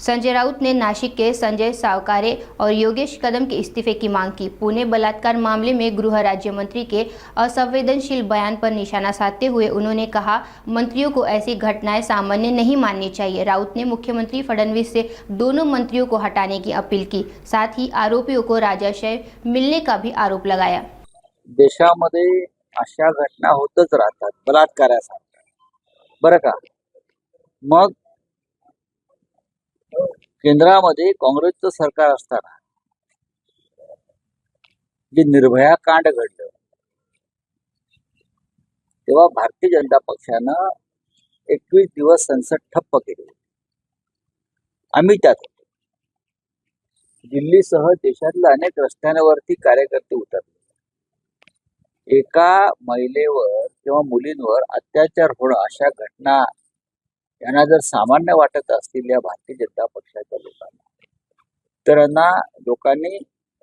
संजय राउत ने नासिक के संजय सावकारे और योगेश कदम के इस्तीफे की मांग की। पुणे बलात्कार मामले में गृह राज्य मंत्री के असंवेदनशील बयान पर निशाना साधते हुए उन्होंने कहा, मंत्रियों को ऐसी घटनाएं सामान्य नहीं माननी चाहिए। राउत ने मुख्यमंत्री फडणवीस से दोनों मंत्रियों को हटाने की अपील की। साथ ही आरोपियों को राजाश्रय मिलने का भी आरोप लगाया। देशामध्ये अशा घटना होतच राहतात बलात्कारासारख्या, बरं का। मग केंद्रामध्ये काँग्रेसचं सरकार असताना जे निर्भया कांड घडलं तेव्हा भारतीय जनता पक्षानं 21 दिवस संसद ठप्प केली। आम्ही त्यात होतो। दिल्लीसह देशातल्या अनेक रस्त्यांवरती कार्यकर्ते उतरले। एका महिलेवर किंवा मुलींवर अत्याचार होणं अशा घटना यांना जर सामान्य वाटत असतील या भारतीय जनता पक्षाच्या लोकांना, तर यांना लोकांनी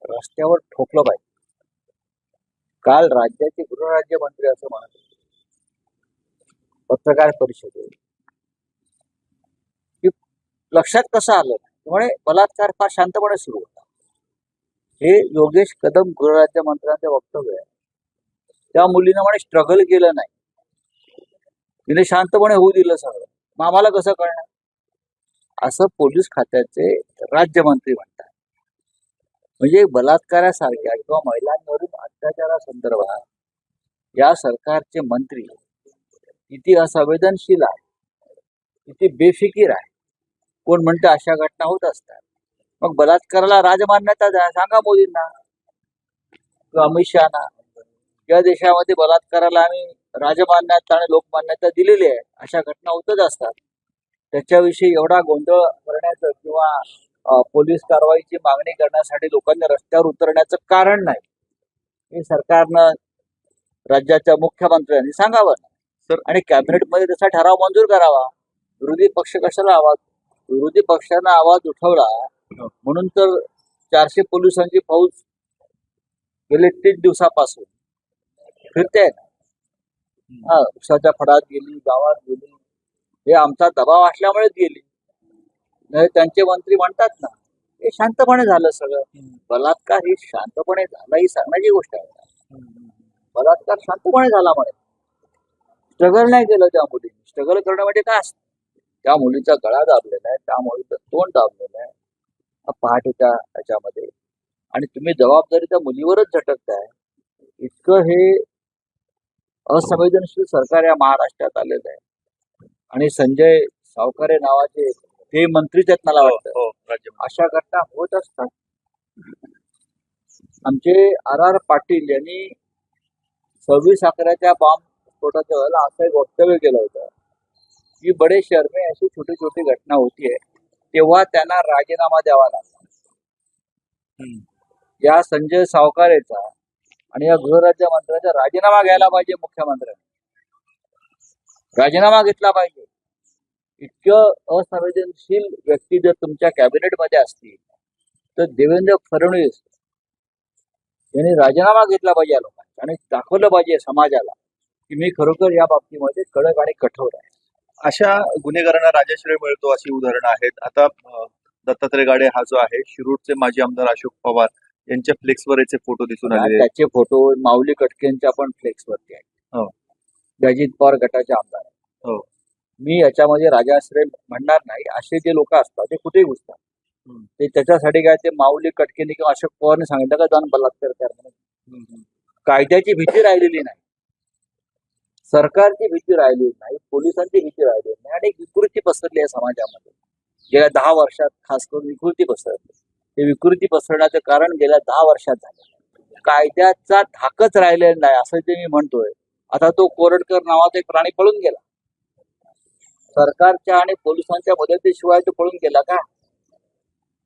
रस्त्यावर ठोकलं पाहिजे। काल राज्याचे गृहराज्यमंत्री असं म्हणत होते पत्रकार परिषदेत की लक्षात कसं आलं त्यामुळे बलात्कार फार शांतपणे सुरू होता। हे योगेश कदम गृहराज्यमंत्र्यांचे वक्तव्य आहे। त्या मुलीनं म्हणे स्ट्रगल केलं नाही, तिने शांतपणे होऊ दिलं सगळं, मग आम्हाला कसं कळणार, असं पोलीस खात्याचे राज्यमंत्री म्हणतात। म्हणजे बलात्कारासारख्या किंवा महिलांवरील अत्याचारासंदर्भात या सरकारचे मंत्री किती असंवेदनशील आहे, किती बेफिकीर आहे। कोण म्हणतं अशा घटना होत असतात, मग बलात्काराला राजमान्यता द्या, सांगा मोदींना किंवा अमित शहाना। या देशामध्ये बलात्काराला आम्ही राजमान्यता आणि लोकमान्यता दिलेली आहे, अशा घटना होतच असतात। त्याच्याविषयी एवढा गोंधळ करण्याचं किंवा पोलीस कारवाईची मागणी करण्यासाठी लोकांनी रस्त्यावर उतरण्याचं कारण नाही। हे सरकारनं, राज्याच्या मुख्यमंत्र्यांनी सांगावं सर, आणि कॅबिनेटमध्ये त्याचा ठराव मंजूर करावा। विरोधी पक्ष कशाला आवाज, विरोधी पक्षानं आवाज उठवला म्हणून तर 400 पोलिसांची फौज गेले 3 दिवसापासून फिरते ना। उसाच्या फडात गेली, गावात गेली, हे आमचा दबाव असल्यामुळेच गेली। नाही त्यांचे मंत्री म्हणतात ना, हे शांतपणे झालं सगळं। बलात्कार ही शांतपणे झाला ही सांगण्याची गोष्ट आहे। बलात्कार शांतपणे झाला म्हणे, स्ट्रगल नाही केलं त्या मुलीने। स्ट्रगल करणं म्हणजे काय असतं, त्या मुलीचा गळा दाबलेला आहे, त्या मुलीचं तोंड दाबलेलं आहे पहाटेच्या ह्याच्यामध्ये, आणि तुम्ही जबाबदारी त्या मुलीवरच झटकताय। इतकं हे असंवेदनशील सरकार या महाराष्ट्रात आलेलं आहे। आणि संजय सावकारे नावाचे ते मंत्रीच आहेत मला वाटतं, अशा घटना होत असतात। आमचे RR पाटील यांनी 26/11च्या बॉम्ब स्फोटाच्या वेळेला असं एक वक्तव्य केलं होतं की बडे शहर में अशी छोटी छोटी घटना होती है, तेव्हा त्यांना राजीनामा द्यावा लागला। या संजय सावकारेचा आणि या गृहराज्यमंत्र्याचा राजीनामा घ्यायला पाहिजे मुख्यमंत्र्यांनी, राजीनामा घेतला पाहिजे। इतकं असंवेदनशील व्यक्ती जर तुमच्या कॅबिनेटमध्ये असतील तर देवेंद्र फडणवीस यांनी राजीनामा घेतला पाहिजे या लोकांचा, आणि दाखवलं पाहिजे समाजाला की मी खरोखर या बाबतीमध्ये कडक आणि कठोर आहे। अशा गुन्हेगारांना राजाश्रय मिळतो अशी उदाहरणं आहेत। आता दत्तात्रय गाडे हा जो आहे, शिरूरचे माजी आमदार अशोक पवार यांच्या फ्लेक्सवर याचे फोटो दिसून आले, त्याचे फोटो माऊली कटकेंच्या पण फ्लेक्सवरती आहेत। अजित पवार गटाचे आमदार आहेत। मी याच्यामध्ये राजाश्रय म्हणणार नाही, असे जे लोक असतात ते कुठेही घुसतात। ते त्याच्यासाठी काय ते माऊली कटकेने किंवा अशोक पवारने सांगितलं का जाऊन बलात्कार कर म्हणून? कायद्याची भीती राहिलेली नाही, सरकारची भीती राहिलेली नाही, पोलिसांची भीती राहिलेली नाही, आणि विकृती पसरली आहे समाजामध्ये। गेल्या 10 वर्षात खास करून विकृती पसरली। ते विकृती पसरण्याचं कारण गेल्या 10 वर्षात झालं। कायद्याचा धाकच राहिलेला नाही असं ते मी म्हणतोय। आता तो कोरटकर नावाचा एक प्राणी पळून गेला, सरकारच्या आणि पोलिसांच्या मदतीशिवाय तो पळून गेला का?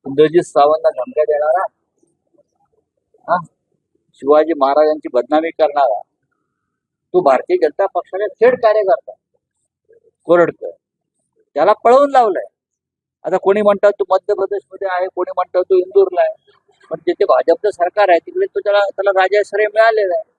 इंद्रजित सावंतला धमक्या देणारा, शिवाजी महाराजांची बदनामी करणारा, तो भारतीय जनता पक्षाने थेट कार्यकर्ता कोरटकर, त्याला पळवून लावलंय। आता कोणी म्हणतात तो मध्य प्रदेशमध्ये आहे, कोणी म्हणतात तो इंदूरला आहे, पण जिथे भाजपचं सरकार आहे तिकडे तो त्याला राजाश्रय मिळालेला आहे।